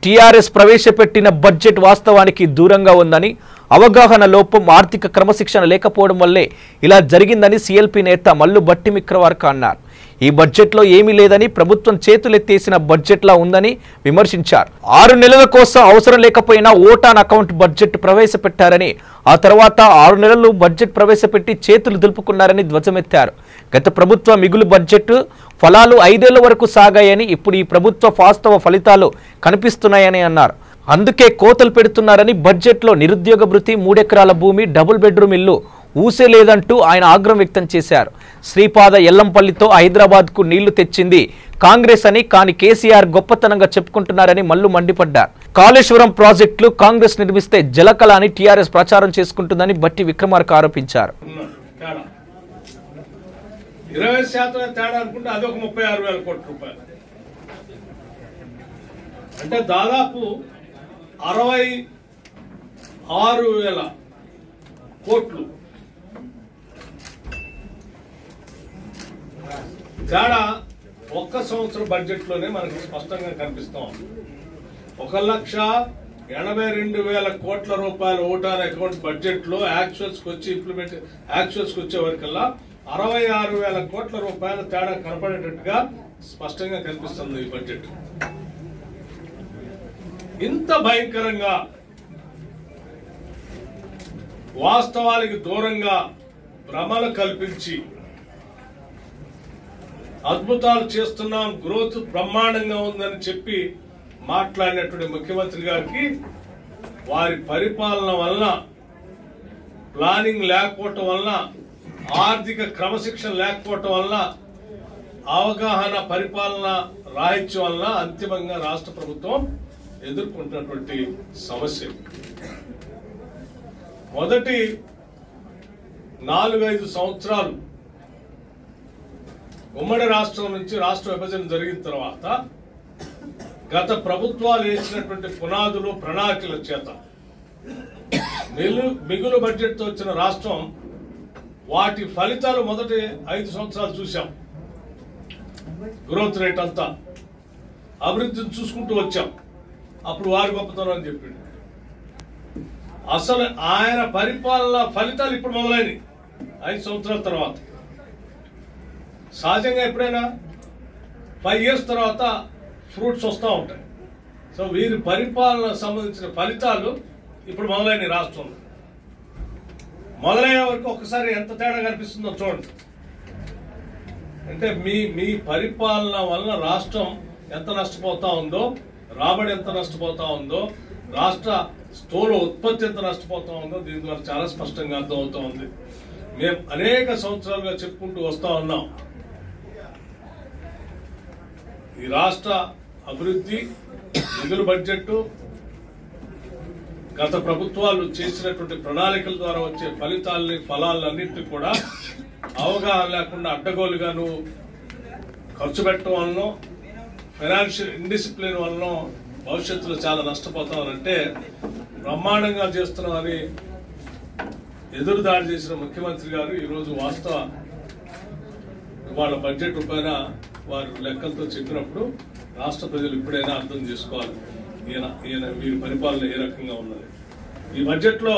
TRS ప్రవేశపెట్టిన budget వాస్తవానికి దూరంగా ఉందని, అవగాహన లోపం, ఆర్థిక క్రమశిక్షణ లేకపోవడం వల్లే ఇలా జరిగిందని సీఎల్పీ నేత మల్లు భట్టి విక్రమార్క అన్నారు. ఈ బడ్జెట్లో ఏమీ లేదని, ప్రభుత్వం చేతులెత్తేసిన బడ్జెట్లా ఉందని విమర్శించారు. 6 నెలల కోసం అవసరం లేకపోయినా ఓటాన్ అకౌంట్ బడ్జెట్ ప్రవేశపెట్టారని, ఆ తర్వాత 6 నెలలు బడ్జెట్ ప్రవేశపెట్టి చేతులు దులుపుకున్నారని ధ్వజమెత్తారు. గత ప్రభుత్వ మిగులు బడ్జెట్ ఫలాలు 5 ఏళ్ల వరకు సాగాయని, ఇప్పుడు ఈ ప్రభుత్వ వాస్తవ ఫలితాలు కనిపిస్తున్నాయని అన్నారు. అందుకే కోతలు పెడుతున్నారని, బడ్జెట్లో నిరుద్యోగ భృతి, 3 ఎకరాల భూమి, డబుల్ బెడ్రూమ్ ఇల్లు ఊసే లేదంటూ ఆయన ఆగ్రహం వ్యక్తం చేశారు. శ్రీపాద ఎల్లంపల్లితో హైదరాబాద్కు నీళ్లు తెచ్చింది కాంగ్రెస్ అని, కానీ కేసీఆర్ గొప్పతనంగా చెప్పుకుంటున్నారని మల్లు మండిపడ్డారు. కాళేశ్వరం ప్రాజెక్టులు కాంగ్రెస్ నిర్మిస్తే జలకళ అని టీఆర్ఎస్ ప్రచారం చేసుకుంటుందని భట్టి విక్రమార్క ఆరోపించారు. 20% తేడా అనుకుంటే అదొక 36,000 కోట్ల రూపాయలు, అంటే దాదాపు 66,000 కోట్లు తేడా ఒక్క సంవత్సరం బడ్జెట్ లోనే మనకి స్పష్టంగా కనిపిస్తాం. 1,82,000 కోట్ల రూపాయలు ఓటాన్ అకౌంట్ బడ్జెట్ లో యాక్చువల్స్ వచ్చే వరకల్లా 66,000 కోట్ల రూపాయల తేడా కనపడేటట్టుగా స్పష్టంగా కనిపిస్తుంది ఈ బడ్జెట్. ఇంత భయంకరంగా వాస్తవానికి దూరంగా భ్రమలు కల్పించి అద్భుతాలు చేస్తున్నాం, గ్రోత్ బ్రహ్మాండంగా ఉందని చెప్పి మాట్లాడినటువంటి ముఖ్యమంత్రి గారికి వారి పరిపాలన వలన, ప్లానింగ్ లేకపోవటం వలన, ఆర్థిక క్రమశిక్షణ లేకపోవటం వలన, అవగాహన పరిపాలన రాహిత్యం వలన అంతిమంగా రాష్ట్ర ప్రభుత్వం ఎదుర్కొంటున్నటువంటి సమస్య. మొదటి 4-5 సంవత్సరాలు ఉమ్మడి రాష్ట్రం నుంచి రాష్ట్ర విభజన జరిగిన తర్వాత గత ప్రభుత్వాలు వేసినటువంటి పునాదులు, ప్రణాళికల చేత మిగులు బడ్జెట్ తో వచ్చిన రాష్ట్రం వాటి ఫలితాలు మొదటి 5 సంవత్సరాలు చూశాం. గ్రోత్ రేట్ అంతా అభివృద్ధిని చూసుకుంటూ వచ్చాం. అప్పుడు వారి గొప్పతనం అని చెప్పిండు. అసలు ఆయన పరిపాలన ఫలితాలు ఇప్పుడు మొదలైనవి 5 సంవత్సరాల తర్వాత. సహజంగా ఎప్పుడైనా 5 years తర్వాత ఫ్రూట్స్ వస్తూ ఉంటాయి. సో వీరి పరిపాలన సంబంధించిన ఫలితాలు ఇప్పుడు మొదలైన రాష్ట్రంలో. మొదలయ్యే వరకు ఒకసారి ఎంత తేడా కనిపిస్తుందో చూడండి. అంటే మీ పరిపాలన వలన రాష్ట్రం ఎంత నష్టపోతా ఉందో, రాబడి ఎంత నష్టపోతా ఉందో, రాష్ట్ర స్థూల ఉత్పత్తి ఎంత నష్టపోతా ఉందో దీని ద్వారా చాలా స్పష్టంగా అర్థమవుతా ఉంది. మేము అనేక సంవత్సరాలుగా చెప్పుకుంటూ వస్తా ఉన్నాం, ఈ రాష్ట్ర అభివృద్ధి, మిగులు బడ్జెట్, గత ప్రభుత్వాలు చేసినటువంటి ప్రణాళికల ద్వారా వచ్చే ఫలాలన్నింటినీ కూడా అవగాహన లేకుండా అడ్డగోలుగా నువ్వు ఖర్చు పెట్టడం వలన, ఫైనాన్షియల్ ఇండిసిప్లిన్ వలన భవిష్యత్తులో చాలా నష్టపోతామనంటే బ్రహ్మాండంగా చేస్తున్నామని ఎదురుదాడి చేసిన ముఖ్యమంత్రి గారు ఈరోజు వాస్తవ వాళ్ళ బడ్జెట్ పైన వారు లెక్కలతో చెప్పినప్పుడు రాష్ట్ర ప్రజలు ఇప్పుడైనా అర్థం చేసుకోవాలి ఈయన వీరి పరిపాలన ఏ రకంగా ఉన్నది. ఈ బడ్జెట్ లో